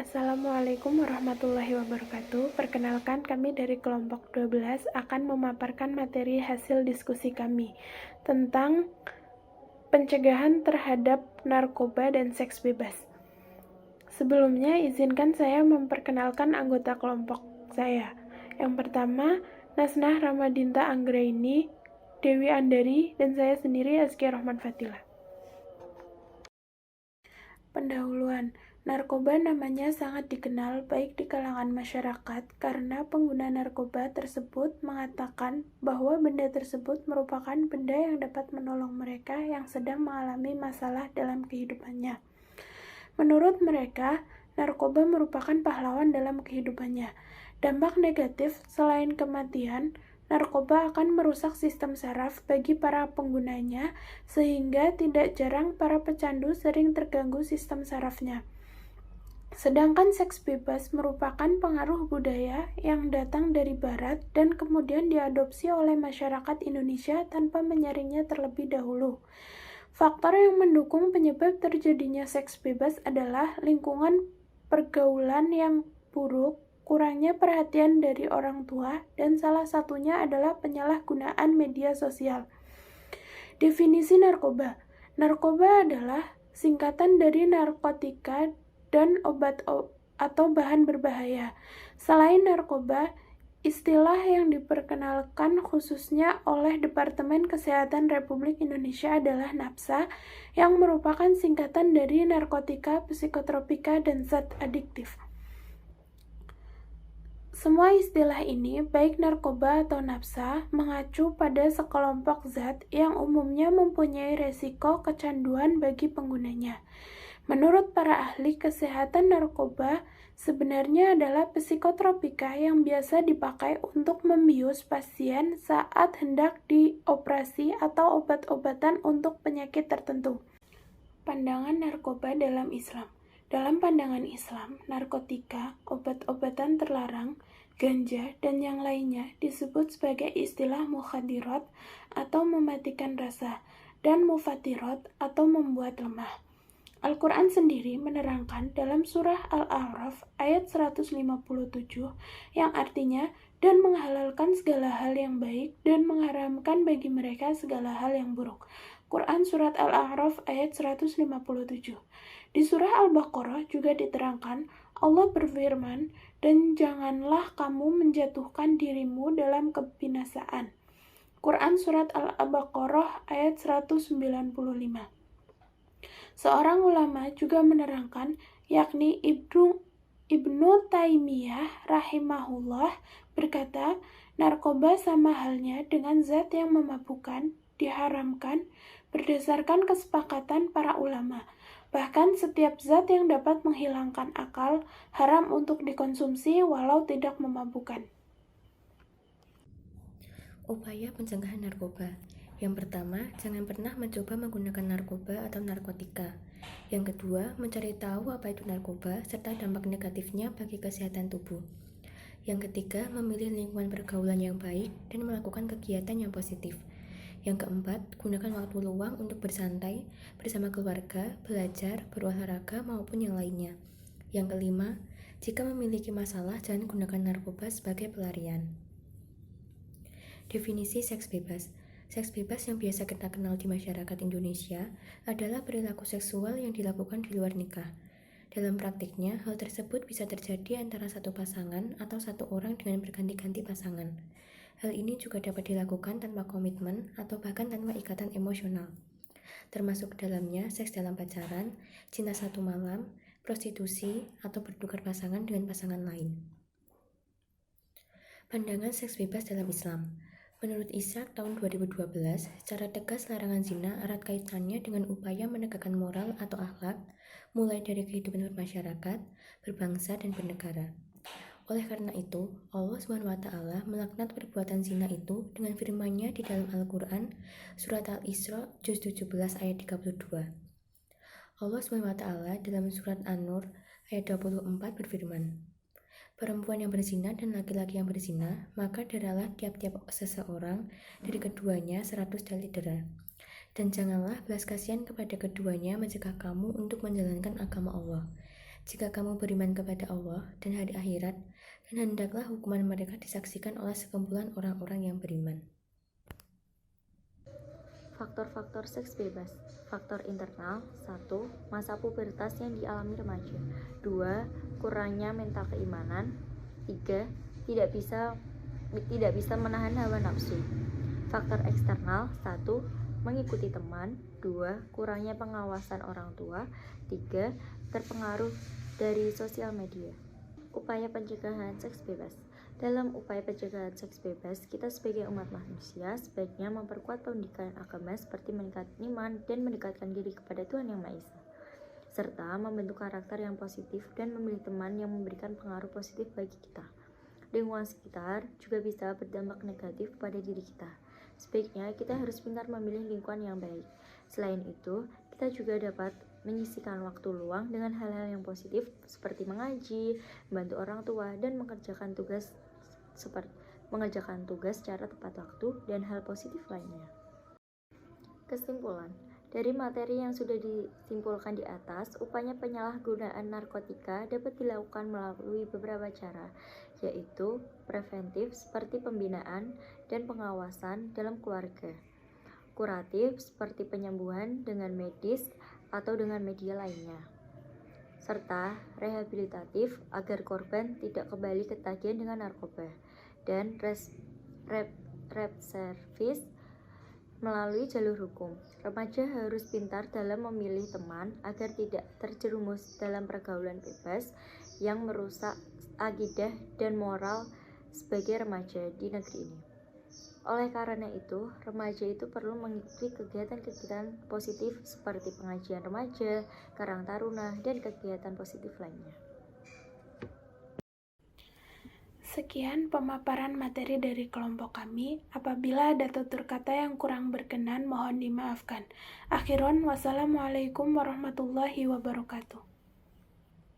Assalamualaikum warahmatullahi wabarakatuh. Perkenalkan, kami dari kelompok 12 akan memaparkan materi hasil diskusi kami tentang pencegahan terhadap narkoba dan seks bebas. Sebelumnya, izinkan saya memperkenalkan anggota kelompok saya. Yang pertama, Nasnah Ramadinta Anggraini, Dewi Andari, dan saya sendiri Azkia Rahman Fatila. Pendahuluan. Narkoba namanya sangat dikenal baik di kalangan masyarakat karena pengguna narkoba tersebut mengatakan bahwa benda tersebut merupakan benda yang dapat menolong mereka yang sedang mengalami masalah dalam kehidupannya. Menurut mereka, narkoba merupakan pahlawan dalam kehidupannya. Dampak negatif selain kematian, narkoba akan merusak sistem saraf bagi para penggunanya, sehingga tidak jarang para pecandu sering terganggu sistem sarafnya. Sedangkan seks bebas merupakan pengaruh budaya yang datang dari barat dan kemudian diadopsi oleh masyarakat Indonesia tanpa menyaringnya terlebih dahulu. Faktor yang mendukung penyebab terjadinya seks bebas adalah lingkungan pergaulan yang buruk, kurangnya perhatian dari orang tua, dan salah satunya adalah penyalahgunaan media sosial. Definisi narkoba. Narkoba adalah singkatan dari narkotika dan obat atau bahan berbahaya. Selain narkoba, istilah yang diperkenalkan khususnya oleh Departemen Kesehatan Republik Indonesia adalah NAPSA, yang merupakan singkatan dari narkotika, psikotropika, dan zat adiktif. Semua istilah ini, baik narkoba atau nafsa, mengacu pada sekelompok zat yang umumnya mempunyai resiko kecanduan bagi penggunanya. Menurut para ahli kesehatan, narkoba sebenarnya adalah psikotropika yang biasa dipakai untuk membius pasien saat hendak dioperasi atau obat-obatan untuk penyakit tertentu. Pandangan narkoba dalam Islam. Dalam pandangan Islam, narkotika, obat-obatan terlarang, ganja, dan yang lainnya disebut sebagai istilah mukhadirat atau mematikan rasa, dan mufatirot atau membuat lemah. Al-Quran sendiri menerangkan dalam surah Al-A'raf ayat 157 yang artinya dan menghalalkan segala hal yang baik dan mengharamkan bagi mereka segala hal yang buruk. Quran Surat Al-A'raf ayat 157. Di surah Al-Baqarah juga diterangkan, Allah berfirman, dan janganlah kamu menjatuhkan dirimu dalam kebinasaan. Quran Surat Al-Baqarah ayat 195. Seorang ulama juga menerangkan, yakni Ibnu Taimiyah rahimahullah berkata, narkoba sama halnya dengan zat yang memabukkan, diharamkan berdasarkan kesepakatan para ulama. Bahkan setiap zat yang dapat menghilangkan akal haram untuk dikonsumsi walau tidak memabukkan. Upaya pencegahan narkoba. Yang pertama, jangan pernah mencoba menggunakan narkoba atau narkotika. Yang kedua, mencari tahu apa itu narkoba serta dampak negatifnya bagi kesehatan tubuh. Yang ketiga, memilih lingkungan pergaulan yang baik dan melakukan kegiatan yang positif. Yang keempat, gunakan waktu luang untuk bersantai bersama keluarga, belajar, berolahraga maupun yang lainnya. Yang kelima, jika memiliki masalah, jangan gunakan narkoba sebagai pelarian. Definisi seks bebas. Seks bebas yang biasa kita kenal di masyarakat Indonesia adalah perilaku seksual yang dilakukan di luar nikah. Dalam praktiknya, hal tersebut bisa terjadi antara satu pasangan atau satu orang dengan berganti-ganti pasangan. Hal ini juga dapat dilakukan tanpa komitmen atau bahkan tanpa ikatan emosional. Termasuk dalamnya seks dalam pacaran, cinta satu malam, prostitusi, atau bertukar pasangan dengan pasangan lain. Pandangan seks bebas dalam Islam. Menurut Ishaq tahun 2012, secara tegas larangan zina erat kaitannya dengan upaya menegakkan moral atau akhlak, mulai dari kehidupan bermasyarakat, berbangsa, dan bernegara. Oleh karena itu, Allah SWT melaknat perbuatan zina itu dengan firman-Nya di dalam Al-Quran, Surat Al-Isra, juz 17 ayat 32. Allah SWT dalam Surat An-Nur, ayat 24 berfirman, perempuan yang berzina dan laki-laki yang berzina, maka deralah tiap-tiap seseorang dari keduanya 100 kali dera. Dan janganlah belas kasihan kepada keduanya mencegah kamu untuk menjalankan agama Allah. jika kamu beriman kepada Allah dan hari akhirat, dan hendaklah hukuman mereka disaksikan oleh sekumpulan orang-orang yang beriman. Faktor-faktor seks bebas. Faktor internal: 1. Masa pubertas yang dialami remaja. 2. Kurangnya mental keimanan. 3. Tidak bisa menahan hawa nafsu. Faktor eksternal: 1. Mengikuti teman. 2. Kurangnya pengawasan orang tua. 3. Terpengaruh dari sosial media. Upaya pencegahan seks bebas. Dalam upaya pencegahan seks bebas, kita sebagai umat manusia sebaiknya memperkuat pendidikan agama seperti meningkatkan iman dan mendekatkan diri kepada Tuhan Yang Maha Esa, serta membentuk karakter yang positif dan memilih teman yang memberikan pengaruh positif bagi kita. Lingkungan sekitar juga bisa berdampak negatif pada diri kita. Sebaiknya kita harus pintar memilih lingkungan yang baik. Selain itu, kita juga dapat menyisihkan waktu luang dengan hal-hal yang positif seperti mengaji, membantu orang tua, dan mengerjakan tugas secara tepat waktu dan hal positif lainnya. Kesimpulan: dari materi yang sudah disimpulkan di atas, upaya penyalahgunaan narkotika dapat dilakukan melalui beberapa cara, yaitu preventif seperti pembinaan dan pengawasan dalam keluarga, kuratif seperti penyembuhan dengan medis atau dengan media lainnya, serta rehabilitatif agar korban tidak kembali ketagihan dengan narkoba, dan rep service melalui jalur hukum. Remaja harus pintar dalam memilih teman agar tidak terjerumus dalam pergaulan bebas yang merusak akidah dan moral sebagai remaja di negeri ini. Oleh karena itu, remaja itu perlu mengikuti kegiatan-kegiatan positif seperti pengajian remaja, Karang Taruna, dan kegiatan positif lainnya. Sekian pemaparan materi dari kelompok kami. Apabila ada tutur kata yang kurang berkenan, mohon dimaafkan. Akhirun, wassalamualaikum warahmatullahi wabarakatuh.